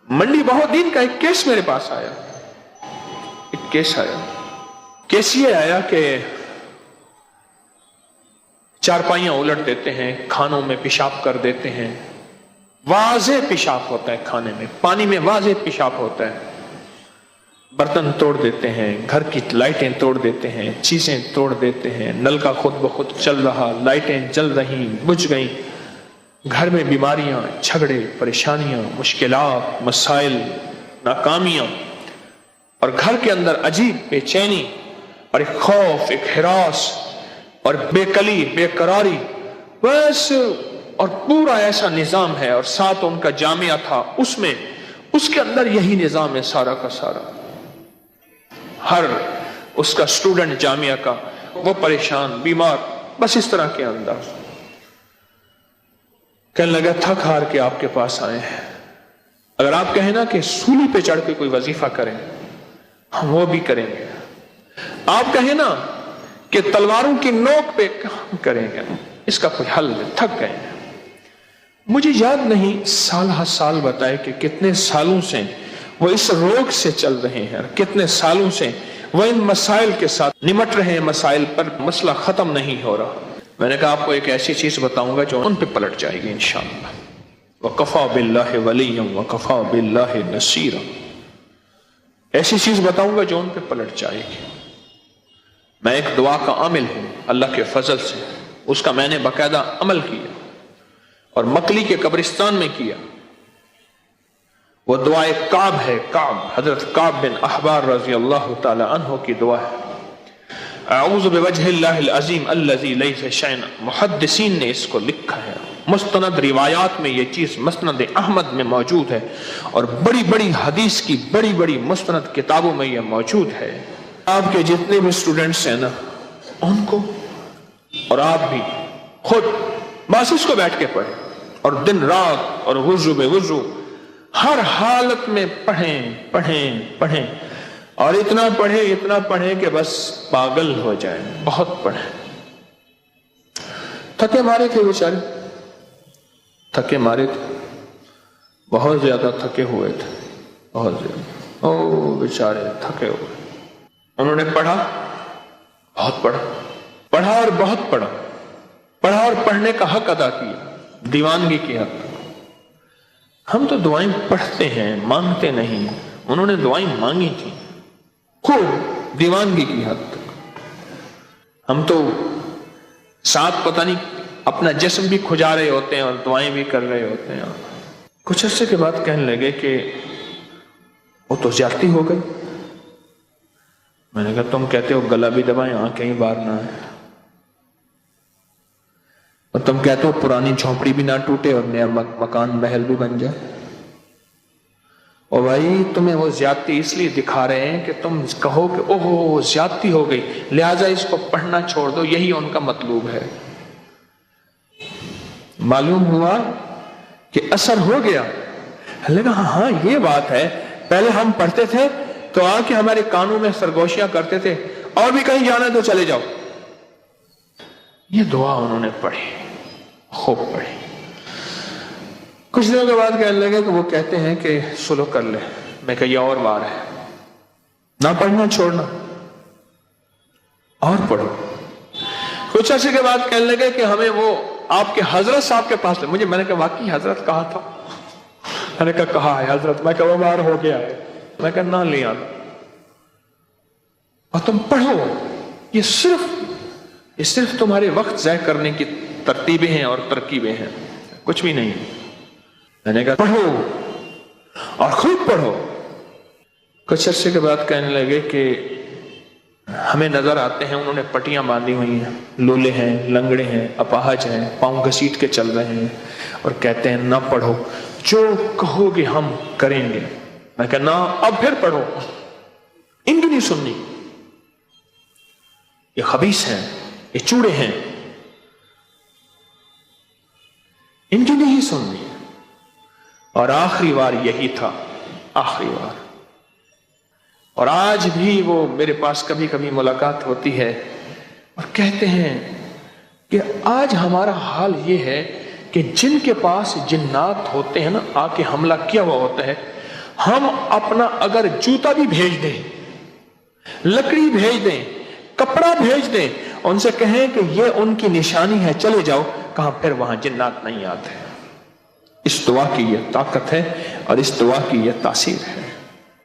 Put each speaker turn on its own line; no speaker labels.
मंडी बहुद्दीन का एक केस मेरे पास आया, एक केस आया। केस ये आया कि चारपाइयां उलट देते हैं, खानों में पेशाब कर देते हैं, वाज़े पेशाब होता है खाने में, पानी में वाज़े पेशाब होता है, बर्तन तोड़ देते हैं, घर की लाइटें तोड़ देते हैं, चीजें तोड़ देते हैं, नल का खुद ब खुद चल रहा, लाइटें जल रही, बुझ गई, घर में बीमारियां, झगड़े, परेशानियां, मुश्किलात, मसाइल, नाकामियां, और घर के अंदर अजीब बेचैनी और एक खौफ, एक हिरास और बेकली, बेकरारी, बस। और पूरा ऐसा निजाम है, और साथ उनका जामिया था, उसमें उसके अंदर यही निजाम है सारा का सारा। हर उसका स्टूडेंट जामिया का वो परेशान, बीमार, बस इस तरह के अंदाज। कहने लगा थक हार के आपके पास आए हैं, अगर आप कहें ना कि सूली पे चढ़ के कोई वजीफा करें, हम वो भी करेंगे। आप कहें ना कि तलवारों की नोक पे काम करेंगे, इसका कोई हल नहीं, थक गए हैं। मुझे याद नहीं साल हर साल बताए कि कितने सालों से वो इस रोग से चल रहे हैं, कितने सालों से वो इन मसाइल के साथ निमट रहे हैं, मसाइल पर मसला खत्म नहीं हो रहा। मैंने कहा आपको एक ऐसी चीज बताऊंगा जो उन पे पलट जाएगी इंशाअल्लाह। वकफा बिल्लाहि वलिय्यन वकफा बिल्लाहि नसीरा, ऐसी चीज बताऊंगा जो उन पे पलट जाएगी। मैं एक दुआ का आमिल हूं अल्लाह के फजल से, उसका मैंने बाकायदा अमल किया और मकली के कब्रिस्तान में किया। वो दुआ एक काब है, काब, हजरत काब बिन अहबार रजी अल्लाह ताला अन्हु की दुआ है। अऊज़ु बिवजहिल्लाहिल अज़ीम अल्लज़ी लैसा शैअन, मुहद्दिसीन ने इसको लिखा है। मुस्तनद रिवायात में ये चीज मसनद अहमद में मौजूद है और बड़ी बड़ी हदीस की बड़ी बड़ी मुस्तनद किताबों में ये मौजूद है। आपके जितने भी स्टूडेंट्स हैं ना, उनको और आप भी खुद बस इसको बैठ के पढ़ें और दिन रात और वुज़ू बेवुज़ू हर हालत में पढ़ें पढ़ें पढ़ें, और इतना पढ़ें कि बस पागल हो जाए। बहुत पढ़ें। थके मारे थे बेचारे, थके मारे थे, बहुत ज्यादा थके हुए थे, बहुत ज्यादा। ओ बेचारे थके हुए। उन्होंने पढ़ा, बहुत पढ़ा, पढ़ा और बहुत पढ़ा, पढ़ा और पढ़ने का हक अदा किया, दीवानगी की हक। हम तो दुआएं पढ़ते हैं, मांगते नहीं। उन्होंने दुआएं मांगी थी खूब, दीवानगी की हद तक। हम तो साथ पता नहीं अपना जिस्म भी खुजा रहे होते हैं और दुआएं भी कर रहे होते हैं। कुछ अर्से के बाद कहने लगे कि वो तो ज्यादती हो गई। मैंने कहा तुम कहते हो गला भी दबाएं, आंखें ही बाहर ना आए, और तुम कहते हो पुरानी झोंपड़ी भी ना टूटे और नया मकान महल भी बन जाए। और भाई तुम्हें वो ज्यादती इसलिए दिखा रहे हैं कि तुम कहो कि ओहो ज्यादती हो गई, लिहाजा इसको पढ़ना छोड़ दो, यही उनका मतलूब है। मालूम हुआ कि असर हो गया। लगा हाँ ये बात है, पहले हम पढ़ते थे तो आके हमारे कानों में सरगोशियां करते थे, और भी कहीं जाना तो चले जाओ। ये दुआ उन्होंने पढ़ी, खूब पढ़ी। कुछ दिनों के बाद कहने लगे कि वो कहते हैं कि सुलह कर ले। मैं कहा ये और बार है, ना पढ़ना छोड़ना, और पढ़ो। कुछ अर्से के बाद कहने लगे कि हमें वो आपके हजरत साहब के पास ले। मैंने कहा वाकई हजरत कहा था? मैंने कहा कहा है हजरत। मैं कहा वो बार हो गया है। मैं कहा ना ले आना और तुम पढ़ो। ये सिर्फ तुम्हारे वक्त ज़ाय करने की तरतीबें हैं और तरकीबें हैं, कुछ भी नहीं। मैंने कहा पढ़ो और खूब पढ़ो। कुछ अर्से के बाद कहने लगे कि हमें नजर आते हैं उन्होंने पट्टियां बांधी हुई हैं, लोले हैं, लंगड़े हैं, अपाहज हैं, पांव घसीट के चल रहे हैं, और कहते हैं ना पढ़ो, जो कहोगे हम करेंगे। मैं कहा ना अब फिर पढ़ो, इनकी नहीं सुननी, ये खबीस हैं, ये चूड़े हैं, इनकी नहीं सुननी। और आखिरी बार यही था, आखिरी बार। और आज भी वो मेरे पास कभी कभी मुलाकात होती है और कहते हैं कि आज हमारा हाल ये है कि जिनके पास जिन्नात होते हैं ना, आके हमला किया हुआ होता है, ہم اپنا اگر جوتا بھی بھیج دیں، لکڑی بھیج دیں، کپڑا بھیج دیں، ان سے کہیں کہ یہ ان کی نشانی ہے، چلے جاؤ، کہاں پھر وہاں جنات نہیں آتے۔ اس دعا کی یہ طاقت ہے اور اس دعا کی یہ تاثیر ہے۔